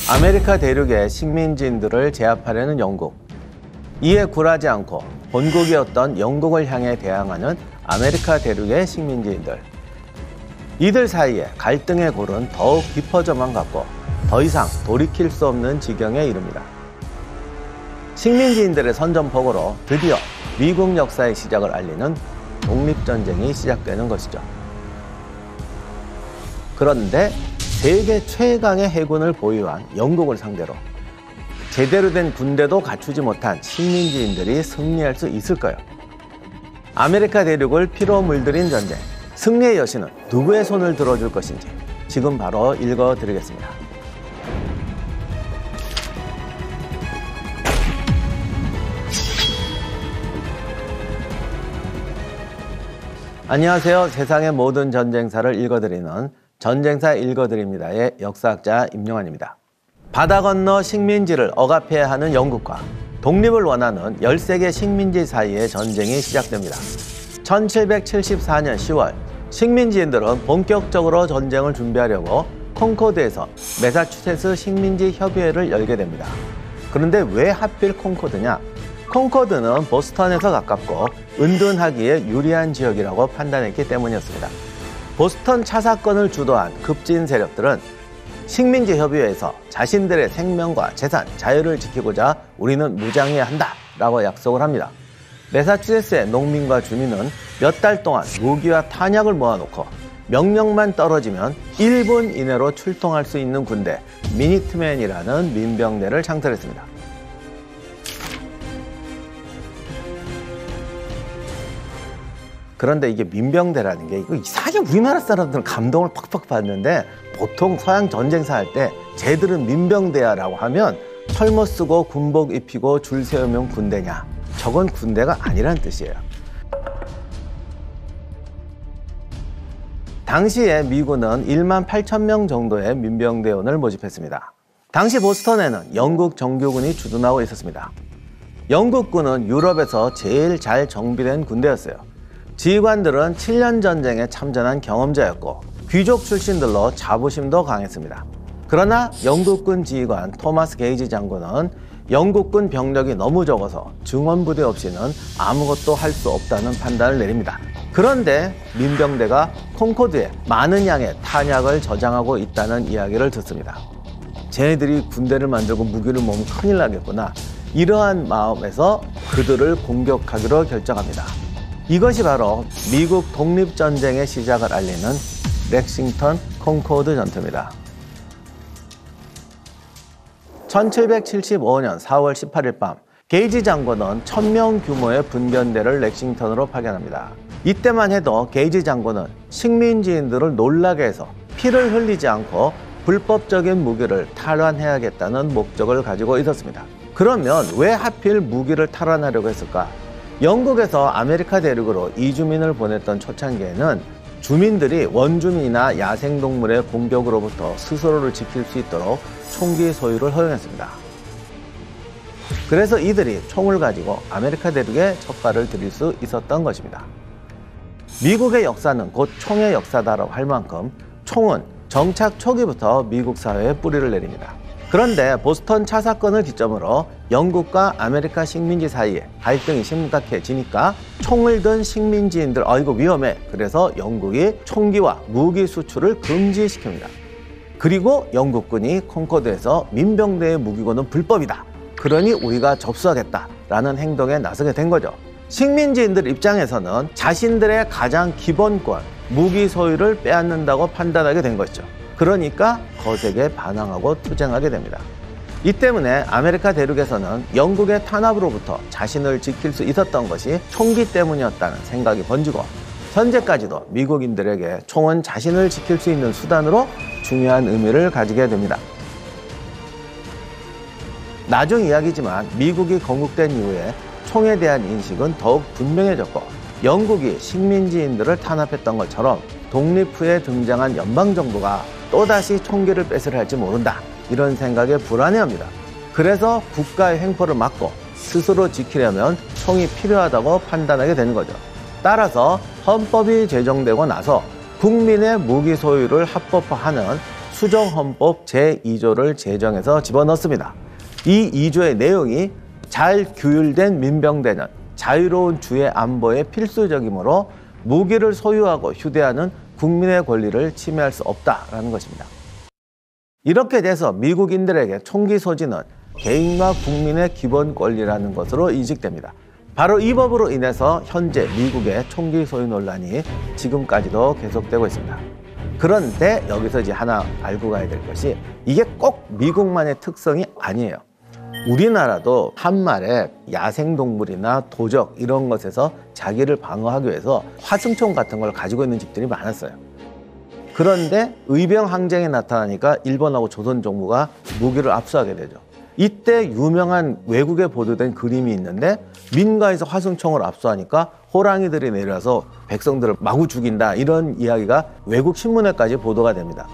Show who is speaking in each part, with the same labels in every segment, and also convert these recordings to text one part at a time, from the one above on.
Speaker 1: 아메리카 대륙의 식민지인들을 제압하려는 영국. 이에 굴하지 않고 본국이었던 영국을 향해 대항하는 아메리카 대륙의 식민지인들. 이들 사이에 갈등의 골은 더욱 깊어져만 갔고 더 이상 돌이킬 수 없는 지경에 이릅니다. 식민지인들의 선전포고로 드디어 미국 역사의 시작을 알리는 독립전쟁이 시작되는 것이죠. 그런데 세계 최강의 해군을 보유한 영국을 상대로 제대로 된 군대도 갖추지 못한 식민지인들이 승리할 수 있을까요? 아메리카 대륙을 피로 물들인 전쟁, 승리의 여신은 누구의 손을 들어줄 것인지 지금 바로 읽어드리겠습니다. 안녕하세요. 세상의 모든 전쟁사를 읽어드리는 전쟁사 읽어드립니다의 역사학자 임용환입니다. 바다 건너 식민지를 억압해야 하는 영국과 독립을 원하는 13개 식민지 사이의 전쟁이 시작됩니다. 1774년 10월 식민지인들은 본격적으로 전쟁을 준비하려고 콩코드에서 매사추세츠 식민지 협의회를 열게 됩니다. 그런데 왜 하필 콩코드냐? 콩코드는 보스턴에서 가깝고 은둔하기에 유리한 지역이라고 판단했기 때문이었습니다. 보스턴 차사건을 주도한 급진 세력들은 식민지 협의회에서 자신들의 생명과 재산, 자유를 지키고자 우리는 무장해야 한다 라고 약속을 합니다. 매사추세츠의 농민과 주민은 몇 달 동안 무기와 탄약을 모아놓고 명령만 떨어지면 1분 이내로 출동할 수 있는 군대 미니트맨이라는 민병대를 창설했습니다. 그런데 이게 민병대라는 게 이상하게 우리나라 사람들은 감동을 팍팍 받는데 보통 서양 전쟁사 할 때 쟤들은 민병대야 라고 하면 철모 쓰고 군복 입히고 줄 세우면 군대냐? 저건 군대가 아니란 뜻이에요. 당시에 미군은 1만 8천 명 정도의 민병대원을 모집했습니다. 당시 보스턴에는 영국 정규군이 주둔하고 있었습니다. 영국군은 유럽에서 제일 잘 정비된 군대였어요. 지휘관들은 7년 전쟁에 참전한 경험자였고 귀족 출신들로 자부심도 강했습니다. 그러나 영국군 지휘관 토마스 게이지 장군은 영국군 병력이 너무 적어서 증원부대 없이는 아무것도 할 수 없다는 판단을 내립니다. 그런데 민병대가 콩코드에 많은 양의 탄약을 저장하고 있다는 이야기를 듣습니다. 쟤네들이 군대를 만들고 무기를 모으면 큰일 나겠구나. 이러한 마음에서 그들을 공격하기로 결정합니다. 이것이 바로 미국 독립전쟁의 시작을 알리는 렉싱턴 콩코드 전투입니다. 1775년 4월 18일 밤 게이지 장군은 1000명 규모의 분견대를 렉싱턴으로 파견합니다. 이때만 해도 게이지 장군은 식민지인들을 놀라게 해서 피를 흘리지 않고 불법적인 무기를 탈환해야겠다는 목적을 가지고 있었습니다. 그러면 왜 하필 무기를 탈환하려고 했을까? 영국에서 아메리카 대륙으로 이주민을 보냈던 초창기에는 주민들이 원주민이나 야생동물의 공격으로부터 스스로를 지킬 수 있도록 총기 소유를 허용했습니다. 그래서 이들이 총을 가지고 아메리카 대륙에 첫 발을 들일 수 있었던 것입니다. 미국의 역사는 곧 총의 역사다라고 할 만큼 총은 정착 초기부터 미국 사회에 뿌리를 내립니다. 그런데 보스턴 차 사건을 기점으로 영국과 아메리카 식민지 사이에 갈등이 심각해지니까 총을 든 식민지인들 이거 위험해. 그래서 영국이 총기와 무기 수출을 금지시킵니다. 그리고 영국군이 콩코드에서 민병대의 무기고는 불법이다. 그러니 우리가 접수하겠다라는 행동에 나서게 된 거죠. 식민지인들 입장에서는 자신들의 가장 기본권, 무기 소유를 빼앗는다고 판단하게 된 것이죠. 그러니까 거세게 반항하고 투쟁하게 됩니다. 이 때문에 아메리카 대륙에서는 영국의 탄압으로부터 자신을 지킬 수 있었던 것이 총기 때문이었다는 생각이 번지고 현재까지도 미국인들에게 총은 자신을 지킬 수 있는 수단으로 중요한 의미를 가지게 됩니다. 나중 이야기지만 미국이 건국된 이후에 총에 대한 인식은 더욱 분명해졌고 영국이 식민지인들을 탄압했던 것처럼 독립 후에 등장한 연방정부가 또다시 총기를 뺏으려 할지 모른다. 이런 생각에 불안해합니다. 그래서 국가의 횡포를 막고 스스로 지키려면 총이 필요하다고 판단하게 되는 거죠. 따라서 헌법이 제정되고 나서 국민의 무기 소유를 합법화하는 수정헌법 제2조를 제정해서 집어넣습니다. 이 2조의 내용이 잘 규율된 민병대는 자유로운 주의 안보에 필수적이므로 무기를 소유하고 휴대하는 국민의 권리를 침해할 수 없다라는 것입니다. 이렇게 돼서 미국인들에게 총기 소지는 개인과 국민의 기본 권리라는 것으로 인식됩니다. 바로 이 법으로 인해서 현재 미국의 총기 소유 논란이 지금까지도 계속되고 있습니다. 그런데 여기서 이제 하나 알고 가야 될 것이 이게 꼭 미국만의 특성이 아니에요. 우리나라도 한말에 야생동물이나 도적 이런 것에서 자기를 방어하기 위해서 화승총 같은 걸 가지고 있는 집들이 많았어요. 그런데 의병항쟁이 나타나니까 일본하고 조선 정부가 무기를 압수하게 되죠. 이때 유명한 외국에 보도된 그림이 있는데 민가에서 화승총을 압수하니까 호랑이들이 내려와서 백성들을 마구 죽인다, 이런 이야기가 외국 신문에까지 보도가 됩니다.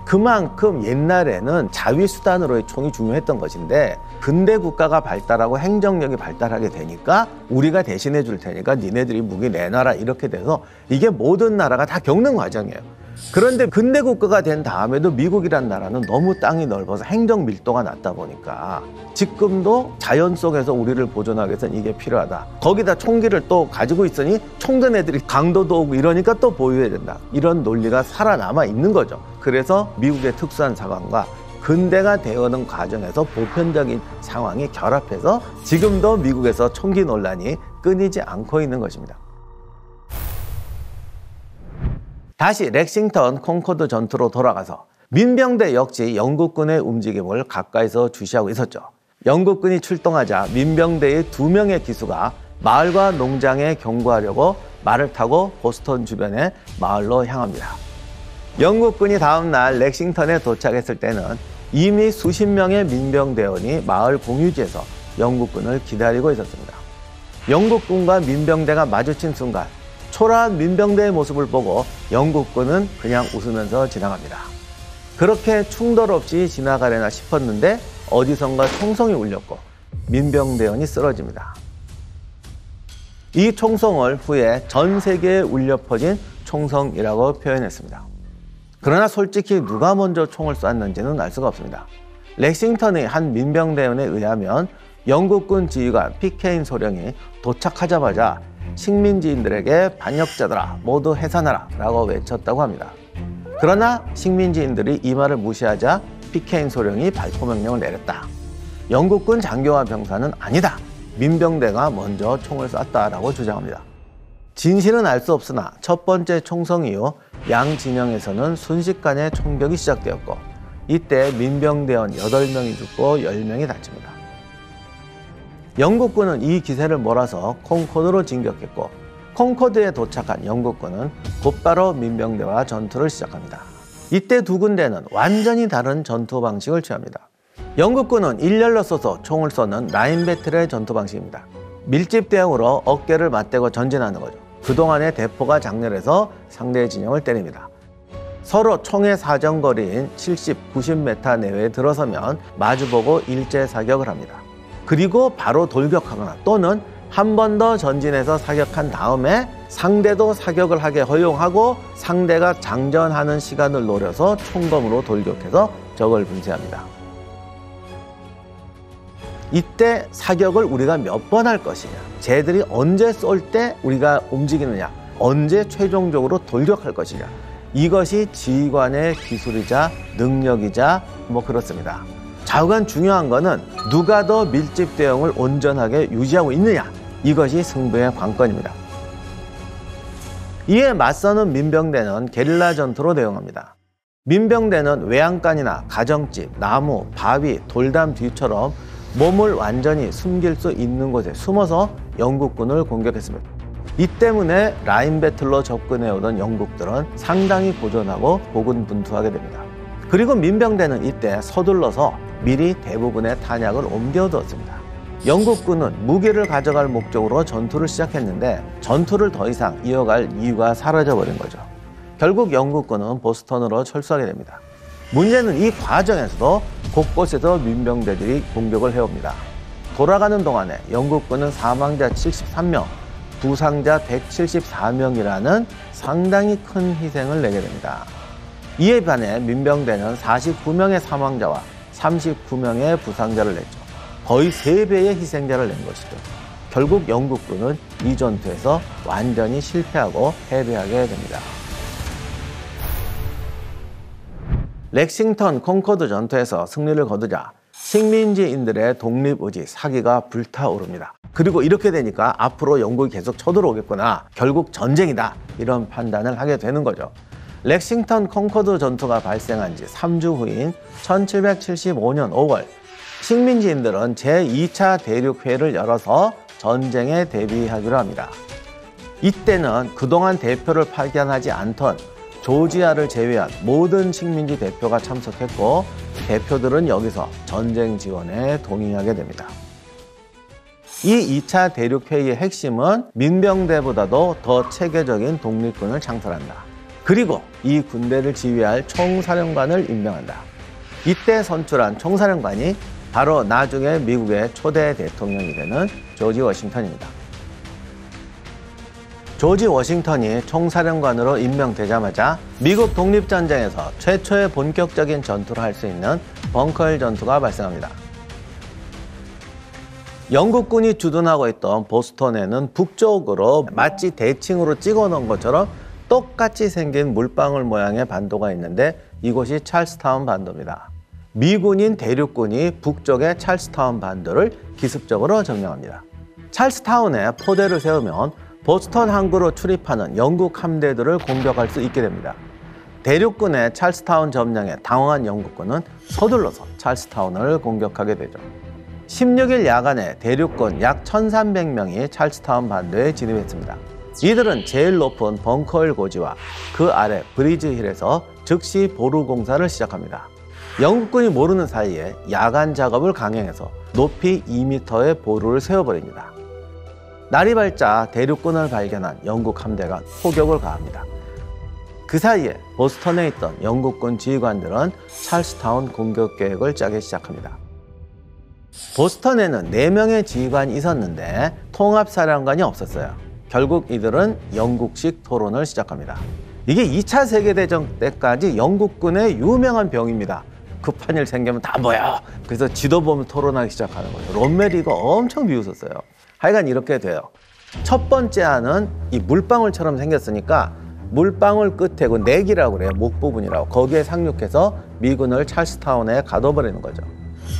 Speaker 1: 그만큼 옛날에는 자위수단으로의 총이 중요했던 것인데 근대 국가가 발달하고 행정력이 발달하게 되니까 우리가 대신해 줄 테니까 니네들이 무기 내놔라, 이렇게 돼서 이게 모든 나라가 다 겪는 과정이에요. 그런데 근대 국가가 된 다음에도 미국이란 나라는 너무 땅이 넓어서 행정 밀도가 낮다 보니까 지금도 자연 속에서 우리를 보존하기 위해서는 이게 필요하다. 거기다 총기를 또 가지고 있으니 총든 애들이 강도도 오고 이러니까 또 보유해야 된다. 이런 논리가 살아남아 있는 거죠. 그래서 미국의 특수한 상황과 근대가 되어오는 과정에서 보편적인 상황이 결합해서 지금도 미국에서 총기 논란이 끊이지 않고 있는 것입니다. 다시 렉싱턴 콩코드 전투로 돌아가서 민병대 역시 영국군의 움직임을 가까이서 주시하고 있었죠. 영국군이 출동하자 민병대의 2명의 기수가 마을과 농장에 경고하려고 말을 타고 보스턴 주변의 마을로 향합니다. 영국군이 다음 날 렉싱턴에 도착했을 때는 이미 수십 명의 민병대원이 마을 공유지에서 영국군을 기다리고 있었습니다. 영국군과 민병대가 마주친 순간 초라한 민병대의 모습을 보고 영국군은 그냥 웃으면서 지나갑니다. 그렇게 충돌 없이 지나가려나 싶었는데 어디선가 총성이 울렸고 민병대원이 쓰러집니다. 이 총성을 후에 전 세계에 울려 퍼진 총성이라고 표현했습니다. 그러나 솔직히 누가 먼저 총을 쐈는지는 알 수가 없습니다. 렉싱턴의 한 민병대원에 의하면 영국군 지휘관 피케인 소령이 도착하자마자 식민지인들에게 반역자들아 모두 해산하라 라고 외쳤다고 합니다. 그러나 식민지인들이 이 말을 무시하자 피케인 소령이 발포 명령을 내렸다. 영국군 장교와 병사는 아니다, 민병대가 먼저 총을 쐈다라고 주장합니다. 진실은 알 수 없으나 첫 번째 총성 이후 양 진영에서는 순식간에 총격이 시작되었고 이때 민병대원 8명이 죽고 10명이 다칩니다. 영국군은 이 기세를 몰아서 콩코드로 진격했고 콩코드에 도착한 영국군은 곧바로 민병대와 전투를 시작합니다. 이때 두 군대는 완전히 다른 전투 방식을 취합니다. 영국군은 일렬로 서서 총을 쏘는 라인 배틀의 전투 방식입니다. 밀집 대응으로 어깨를 맞대고 전진하는 거죠. 그동안의 대포가 장렬해서 상대의 진영을 때립니다. 서로 총의 사정거리인 70, 90m 내외에 들어서면 마주보고 일제 사격을 합니다. 그리고 바로 돌격하거나 또는 한 번 더 전진해서 사격한 다음에 상대도 사격을 하게 허용하고 상대가 장전하는 시간을 노려서 총검으로 돌격해서 적을 분쇄합니다. 이때 사격을 우리가 몇 번 할 것이냐, 쟤들이 언제 쏠 때 우리가 움직이느냐, 언제 최종적으로 돌격할 것이냐, 이것이 지휘관의 기술이자 능력이자 그렇습니다. 좌우간 중요한 거는 누가 더 밀집 대응을 온전하게 유지하고 있느냐, 이것이 승부의 관건입니다. 이에 맞서는 민병대는 게릴라 전투로 대응합니다. 민병대는 외양간이나 가정집, 나무, 바위, 돌담 뒤처럼 몸을 완전히 숨길 수 있는 곳에 숨어서 영국군을 공격했습니다. 이 때문에 라인 배틀로 접근해오던 영국들은 상당히 고전하고 고군분투하게 됩니다. 그리고 민병대는 이때 서둘러서 미리 대부분의 탄약을 옮겨두었습니다. 영국군은 무기를 가져갈 목적으로 전투를 시작했는데 전투를 더 이상 이어갈 이유가 사라져버린 거죠. 결국 영국군은 보스턴으로 철수하게 됩니다. 문제는 이 과정에서도 곳곳에서 민병대들이 공격을 해옵니다. 돌아가는 동안에 영국군은 사망자 73명, 부상자 174명이라는 상당히 큰 희생을 내게 됩니다. 이에 반해 민병대는 49명의 사망자와 39명의 부상자를 냈죠. 거의 3배의 희생자를 낸 것이죠. 결국 영국군은 이 전투에서 완전히 실패하고 패배하게 됩니다. 렉싱턴 콩코드 전투에서 승리를 거두자 식민지인들의 독립의지, 사기가 불타오릅니다. 그리고 이렇게 되니까 앞으로 영국이 계속 쳐들어오겠구나, 결국 전쟁이다, 이런 판단을 하게 되는 거죠. 렉싱턴 콩코드 전투가 발생한 지 3주 후인 1775년 5월, 식민지인들은 제2차 대륙회의를 열어서 전쟁에 대비하기로 합니다. 이때는 그동안 대표를 파견하지 않던 조지아를 제외한 모든 식민지 대표가 참석했고, 대표들은 여기서 전쟁 지원에 동의하게 됩니다. 이 2차 대륙회의의 핵심은 민병대보다도 더 체계적인 독립군을 창설한다. 그리고 이 군대를 지휘할 총사령관을 임명한다. 이때 선출한 총사령관이 바로 나중에 미국의 초대 대통령이 되는 조지 워싱턴입니다. 조지 워싱턴이 총사령관으로 임명되자마자 미국 독립전쟁에서 최초의 본격적인 전투를 할 수 있는 벙커힐 전투가 발생합니다. 영국군이 주둔하고 있던 보스턴에는 북쪽으로 마치 대칭으로 찍어 놓은 것처럼 똑같이 생긴 물방울 모양의 반도가 있는데, 이곳이 찰스타운 반도입니다. 미군인 대륙군이 북쪽의 찰스타운 반도를 기습적으로 점령합니다. 찰스타운에 포대를 세우면 보스턴 항구로 출입하는 영국 함대들을 공격할 수 있게 됩니다. 대륙군의 찰스타운 점령에 당황한 영국군은 서둘러서 찰스타운을 공격하게 되죠. 16일 야간에 대륙군 약 1300명이 찰스타운 반도에 진입했습니다. 이들은 제일 높은 벙커힐 고지와 그 아래 브리지 힐에서 즉시 보루 공사를 시작합니다. 영국군이 모르는 사이에 야간 작업을 강행해서 높이 2m의 보루를 세워버립니다. 날이 밝자 대륙군을 발견한 영국 함대가 포격을 가합니다. 그 사이에 보스턴에 있던 영국군 지휘관들은 찰스타운 공격 계획을 짜기 시작합니다. 보스턴에는 4명의 지휘관이 있었는데 통합사령관이 없었어요. 결국 이들은 영국식 토론을 시작합니다. 이게 2차 세계대전 때까지 영국군의 유명한 병입니다. 급한 일 생기면 다 모여. 그래서 지도 보면 토론하기 시작하는 거예요. 롬메리가 엄청 비웃었어요. 하여간 이렇게 돼요. 첫 번째 안은 이 물방울처럼 생겼으니까 물방울 끝에 그 넥이라고 그래요. 목 부분이라고. 거기에 상륙해서 미군을 찰스타운에 가둬버리는 거죠.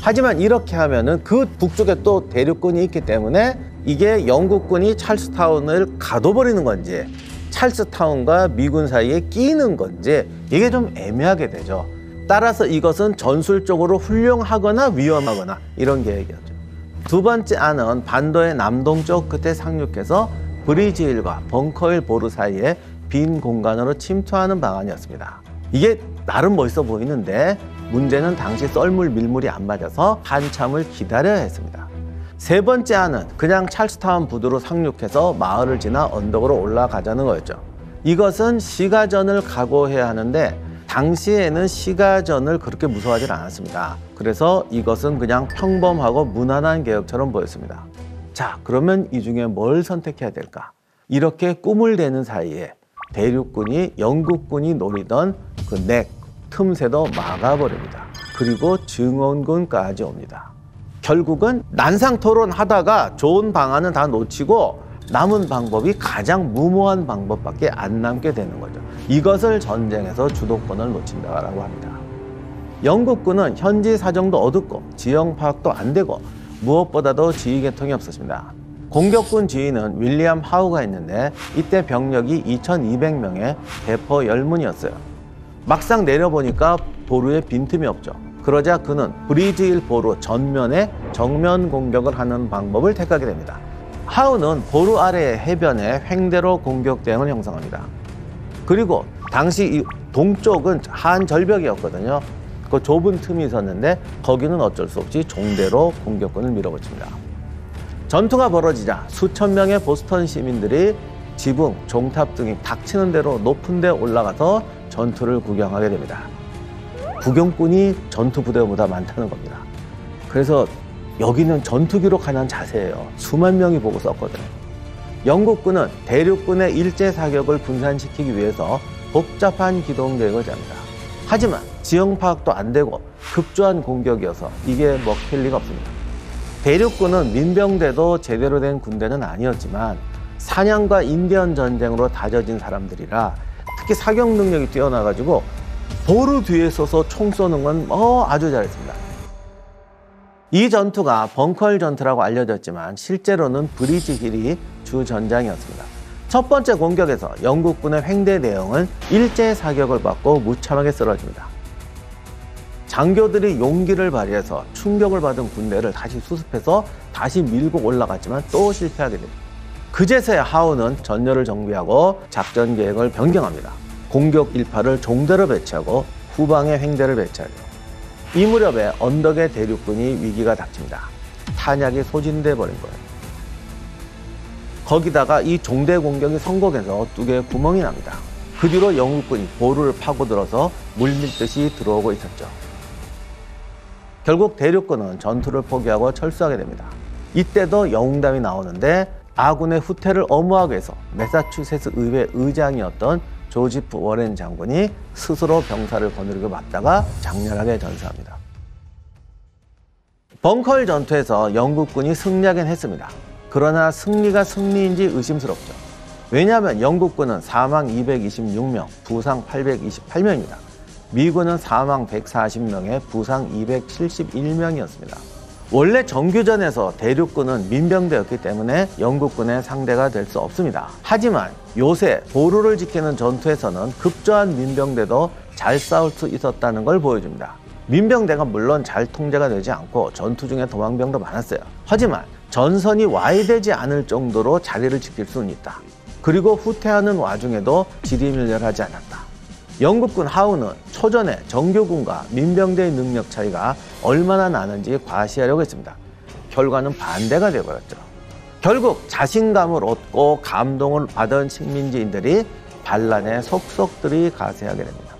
Speaker 1: 하지만 이렇게 하면은 그 북쪽에 또 대륙군이 있기 때문에 이게 영국군이 찰스타운을 가둬버리는 건지 찰스타운과 미군 사이에 끼는 건지 이게 좀 애매하게 되죠. 따라서 이것은 전술적으로 훌륭하거나 위험하거나 이런 계획이었죠. 두 번째 안은 반도의 남동쪽 끝에 상륙해서 브리지힐과 벙커힐 보루 사이에 빈 공간으로 침투하는 방안이었습니다. 이게 나름 멋있어 보이는데 문제는 당시 썰물 밀물이 안 맞아서 한참을 기다려야 했습니다. 세 번째 안은 그냥 찰스타운 부두로 상륙해서 마을을 지나 언덕으로 올라가자는 거였죠. 이것은 시가전을 각오해야 하는데 당시에는 시가전을 그렇게 무서워하지 않았습니다. 그래서 이것은 그냥 평범하고 무난한 계획처럼 보였습니다. 자, 그러면 이 중에 뭘 선택해야 될까? 이렇게 꿈을 대는 사이에 대륙군이 영국군이 노리던 그 넥, 틈새도 막아버립니다. 그리고 증원군까지 옵니다. 결국은 난상토론 하다가 좋은 방안은 다 놓치고 남은 방법이 가장 무모한 방법밖에 안 남게 되는 거죠. 이것을 전쟁에서 주도권을 놓친다고 합니다. 영국군은 현지 사정도 어둡고 지형 파악도 안 되고 무엇보다도 지휘 계통이 없었습니다. 공격군 지휘는 윌리엄 하우가 있는데 이때 병력이 2200명의 대포 열문이었어요. 막상 내려보니까 보루에 빈틈이 없죠. 그러자 그는 브리지힐 보루 전면에 정면 공격을 하는 방법을 택하게 됩니다. 하우는 보루 아래의 해변에 횡대로 공격 대응을 형성합니다. 그리고 당시 이 동쪽은 한 절벽이었거든요. 그 좁은 틈이 있었는데 거기는 어쩔 수 없이 종대로 공격군을 밀어붙입니다. 전투가 벌어지자 수천 명의 보스턴 시민들이 지붕, 종탑 등이 닥치는 대로 높은 데 올라가서 전투를 구경하게 됩니다. 구경꾼이 전투 부대보다 많다는 겁니다. 그래서 여기는 전투 기록하는 자세예요. 수만 명이 보고 썼거든요. 영국군은 대륙군의 일제 사격을 분산시키기 위해서 복잡한 기동 계획을 짭니다. 하지만 지형 파악도 안 되고 급조한 공격이어서 이게 먹힐 리가 없습니다. 대륙군은 민병대도 제대로 된 군대는 아니었지만 사냥과 인디언 전쟁으로 다져진 사람들이라 특히 사격 능력이 뛰어나가지고 보루 뒤에 서서 총 쏘는 건 아주 잘했습니다. 이 전투가 벙커힐 전투라고 알려졌지만 실제로는 브리지 힐이 주 전장이었습니다. 첫 번째 공격에서 영국군의 횡대 대형은 일제의 사격을 받고 무참하게 쓰러집니다. 장교들이 용기를 발휘해서 충격을 받은 군대를 다시 수습해서 다시 밀고 올라갔지만 또 실패하게 됩니다. 그제서야 하우는 전열을 정비하고 작전 계획을 변경합니다. 공격 일파를 종대로 배치하고 후방에 횡대를 배치하죠. 이 무렵에 언덕의 대륙군이 위기가 닥칩니다. 탄약이 소진돼 버린 거예요. 거기다가 이 종대 공격이 성공해서 두 개의 구멍이 납니다. 그 뒤로 영국군이 보루를 파고들어서 물밀듯이 들어오고 있었죠. 결국 대륙군은 전투를 포기하고 철수하게 됩니다. 이때도 영웅담이 나오는데 아군의 후퇴를 엄호하기 위해서 매사추세츠 의회 의장이었던 조지프 워렌 장군이 스스로 병사를 거느리고 맞다가 장렬하게 전사합니다. 벙커힐 전투에서 영국군이 승리하긴 했습니다. 그러나 승리가 승리인지 의심스럽죠. 왜냐하면 영국군은 사망 226명, 부상 828명입니다. 미군은 사망 140명에 부상 271명이었습니다. 원래 정규전에서 대륙군은 민병대였기 때문에 영국군의 상대가 될 수 없습니다. 하지만 요새 보루를 지키는 전투에서는 급조한 민병대도 잘 싸울 수 있었다는 걸 보여줍니다. 민병대가 물론 잘 통제가 되지 않고 전투 중에 도망병도 많았어요. 하지만 전선이 와해되지 않을 정도로 자리를 지킬 수는 있다. 그리고 후퇴하는 와중에도 지리멸렬하지 않았다. 영국군 하우는 초전에 정규군과 민병대의 능력 차이가 얼마나 나는지 과시하려고 했습니다. 결과는 반대가 되어버렸죠. 결국 자신감을 얻고 감동을 받은 식민지인들이 반란의 속속들이 가세하게 됩니다.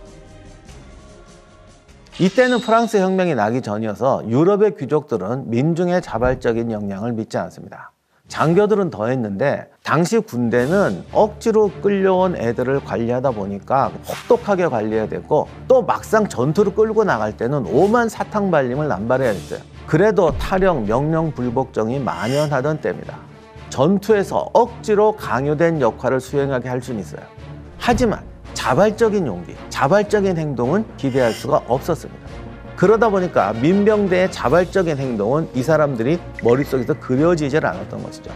Speaker 1: 이때는 프랑스 혁명이 나기 전이어서 유럽의 귀족들은 민중의 자발적인 역량을 믿지 않습니다. 장교들은 더 했는데 당시 군대는 억지로 끌려온 애들을 관리하다 보니까 혹독하게 관리해야 됐고 또 막상 전투를 끌고 나갈 때는 오만 사탕발림을 남발해야 됐어요. 그래도 타령, 명령 불복종이 만연하던 때입니다. 전투에서 억지로 강요된 역할을 수행하게 할 수는 있어요. 하지만 자발적인 용기, 자발적인 행동은 기대할 수가 없었습니다. 그러다 보니까 민병대의 자발적인 행동은 이 사람들이 머릿속에서 그려지질 않았던 것이죠.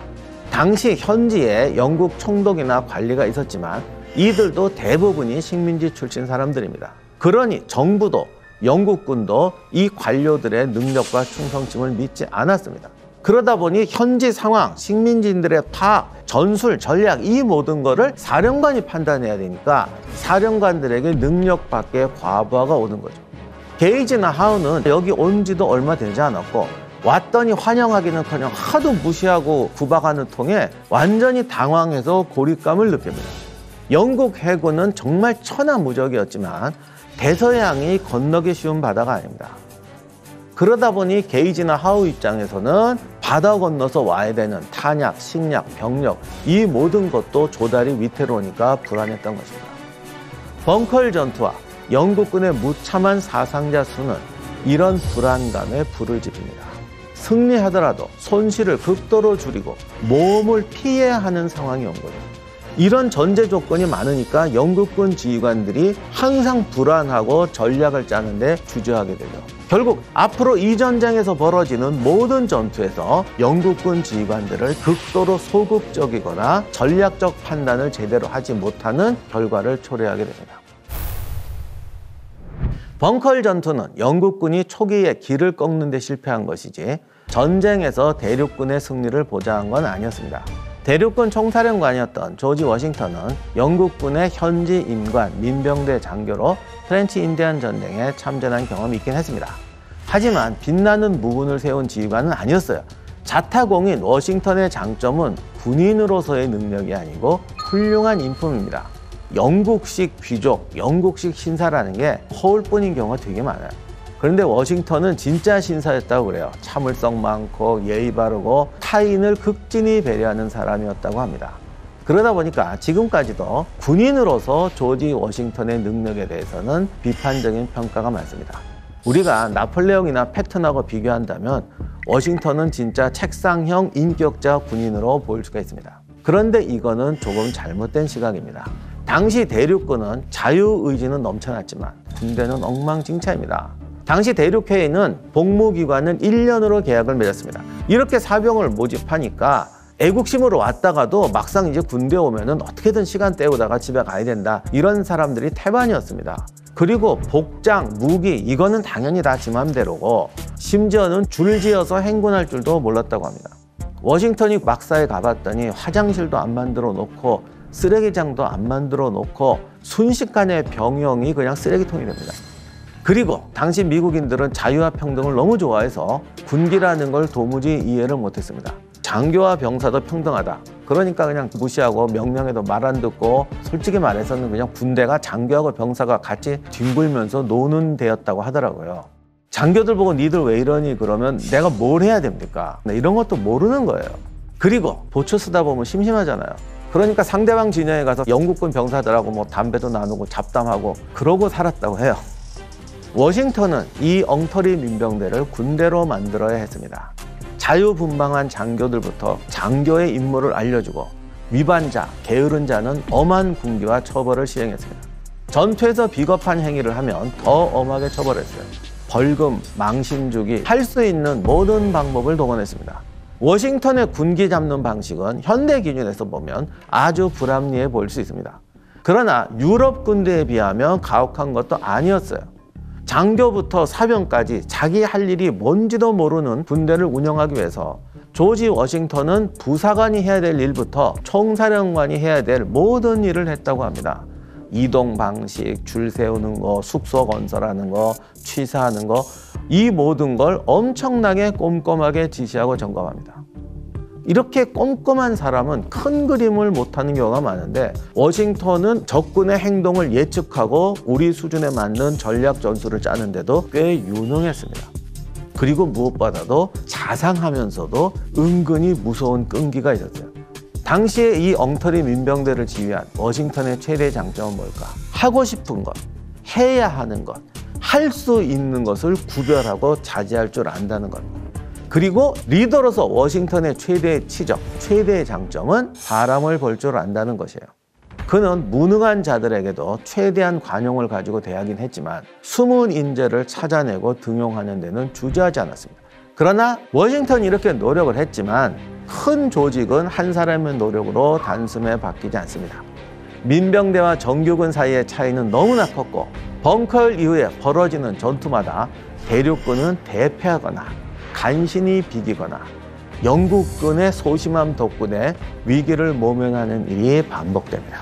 Speaker 1: 당시 현지에 영국 총독이나 관리가 있었지만 이들도 대부분이 식민지 출신 사람들입니다. 그러니 정부도 영국군도 이 관료들의 능력과 충성심을 믿지 않았습니다. 그러다 보니 현지 상황, 식민지인들의 파악, 전술, 전략 이 모든 거를 사령관이 판단해야 되니까 사령관들에게 능력밖에 과부하가 오는 거죠. 게이지나 하우는 여기 온 지도 얼마 되지 않았고 왔더니 환영하기는커녕 하도 무시하고 구박하는 통에 완전히 당황해서 고립감을 느낍니다. 영국 해군은 정말 천하무적이었지만 대서양이 건너기 쉬운 바다가 아닙니다. 그러다 보니 게이지나 하우 입장에서는 바다 건너서 와야 되는 탄약, 식량, 병력 이 모든 것도 조달이 위태로우니까 불안했던 것입니다. 벙커힐 전투와 영국군의 무참한 사상자 수는 이런 불안감에 불을 지핍니다. 승리하더라도 손실을 극도로 줄이고 모험을 피해야 하는 상황이 온 거죠. 이런 전제 조건이 많으니까 영국군 지휘관들이 항상 불안하고 전략을 짜는데 주저하게 되죠. 결국 앞으로 이 전쟁에서 벌어지는 모든 전투에서 영국군 지휘관들을 극도로 소극적이거나 전략적 판단을 제대로 하지 못하는 결과를 초래하게 됩니다. 벙커힐 전투는 영국군이 초기에 길을 꺾는 데 실패한 것이지 전쟁에서 대륙군의 승리를 보장한 건 아니었습니다. 대륙군 총사령관이었던 조지 워싱턴은 영국군의 현지 임관, 민병대 장교로 프렌치 인디안 전쟁에 참전한 경험이 있긴 했습니다. 하지만 빛나는 무군을 세운 지휘관은 아니었어요. 자타공인 워싱턴의 장점은 군인으로서의 능력이 아니고 훌륭한 인품입니다. 영국식 귀족, 영국식 신사라는 게 허울뿐인 경우가 되게 많아요. 그런데 워싱턴은 진짜 신사였다고 그래요. 참을성 많고 예의 바르고 타인을 극진히 배려하는 사람이었다고 합니다. 그러다 보니까 지금까지도 군인으로서 조지 워싱턴의 능력에 대해서는 비판적인 평가가 많습니다. 우리가 나폴레옹이나 패턴하고 비교한다면 워싱턴은 진짜 책상형 인격자 군인으로 보일 수가 있습니다. 그런데 이거는 조금 잘못된 시각입니다. 당시 대륙군은 자유의지는 넘쳐났지만 군대는 엉망진창입니다. 당시 대륙회의는 복무기간은 1년으로 계약을 맺었습니다. 이렇게 사병을 모집하니까 애국심으로 왔다가도 막상 이제 군대 오면은 어떻게든 시간 때우다가 집에 가야 된다, 이런 사람들이 태반이었습니다. 그리고 복장, 무기 이거는 당연히 다 지 맘대로고 심지어는 줄지어서 행군할 줄도 몰랐다고 합니다. 워싱턴이 막사에 가봤더니 화장실도 안 만들어 놓고 쓰레기장도 안 만들어 놓고 순식간에 병영이 그냥 쓰레기통이 됩니다. 그리고 당시 미국인들은 자유와 평등을 너무 좋아해서 군기라는 걸 도무지 이해를 못했습니다. 장교와 병사도 평등하다, 그러니까 그냥 무시하고 명령에도 말 안 듣고, 솔직히 말해서는 그냥 군대가 장교하고 병사가 같이 뒹굴면서 노는 데였다고 하더라고요. 장교들 보고 니들 왜 이러니 그러면 내가 뭘 해야 됩니까? 이런 것도 모르는 거예요. 그리고 보초 쓰다 보면 심심하잖아요. 그러니까 상대방 진영에 가서 영국군 병사들하고 뭐 담배도 나누고 잡담하고 그러고 살았다고 해요. 워싱턴은 이 엉터리 민병대를 군대로 만들어야 했습니다. 자유분방한 장교들부터 장교의 임무를 알려주고 위반자, 게으른 자는 엄한 군기와 처벌을 시행했습니다. 전투에서 비겁한 행위를 하면 더 엄하게 처벌했어요. 벌금, 망신 주기, 할 수 있는 모든 방법을 동원했습니다. 워싱턴의 군기 잡는 방식은 현대 기준에서 보면 아주 불합리해 보일 수 있습니다. 그러나 유럽 군대에 비하면 가혹한 것도 아니었어요. 장교부터 사병까지 자기 할 일이 뭔지도 모르는 군대를 운영하기 위해서 조지 워싱턴은 부사관이 해야 될 일부터 총사령관이 해야 될 모든 일을 했다고 합니다. 이동 방식, 줄 세우는 거, 숙소 건설하는 거, 취사하는 거, 이 모든 걸 엄청나게 꼼꼼하게 지시하고 점검합니다. 이렇게 꼼꼼한 사람은 큰 그림을 못하는 경우가 많은데 워싱턴은 적군의 행동을 예측하고 우리 수준에 맞는 전략 전술을 짜는데도 꽤 유능했습니다. 그리고 무엇보다도 자상하면서도 은근히 무서운 끈기가 있었어요. 당시에 이 엉터리 민병대를 지휘한 워싱턴의 최대 장점은 뭘까? 하고 싶은 것, 해야 하는 것, 할 수 있는 것을 구별하고 자제할 줄 안다는 겁니다. 그리고 리더로서 워싱턴의 최대의 치적, 최대의 장점은 사람을 볼 줄 안다는 것이에요. 그는 무능한 자들에게도 최대한 관용을 가지고 대하긴 했지만 숨은 인재를 찾아내고 등용하는 데는 주저하지 않았습니다. 그러나 워싱턴이 이렇게 노력을 했지만 큰 조직은 한 사람의 노력으로 단숨에 바뀌지 않습니다. 민병대와 정규군 사이의 차이는 너무나 컸고 벙커 이후에 벌어지는 전투마다 대륙군은 대패하거나 간신히 비기거나 영국군의 소심함 덕분에 위기를 모면하는 일이 반복됩니다.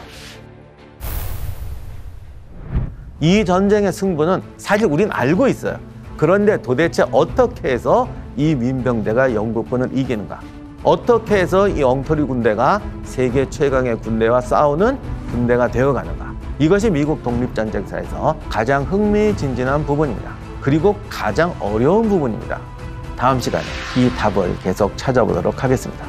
Speaker 1: 이 전쟁의 승부는 사실 우린 알고 있어요. 그런데 도대체 어떻게 해서 이 민병대가 영국군을 이기는가? 어떻게 해서 이 엉터리 군대가 세계 최강의 군대와 싸우는 군대가 되어가는가? 이것이 미국 독립전쟁사에서 가장 흥미진진한 부분입니다. 그리고 가장 어려운 부분입니다. 다음 시간에 이 답을 계속 찾아보도록 하겠습니다.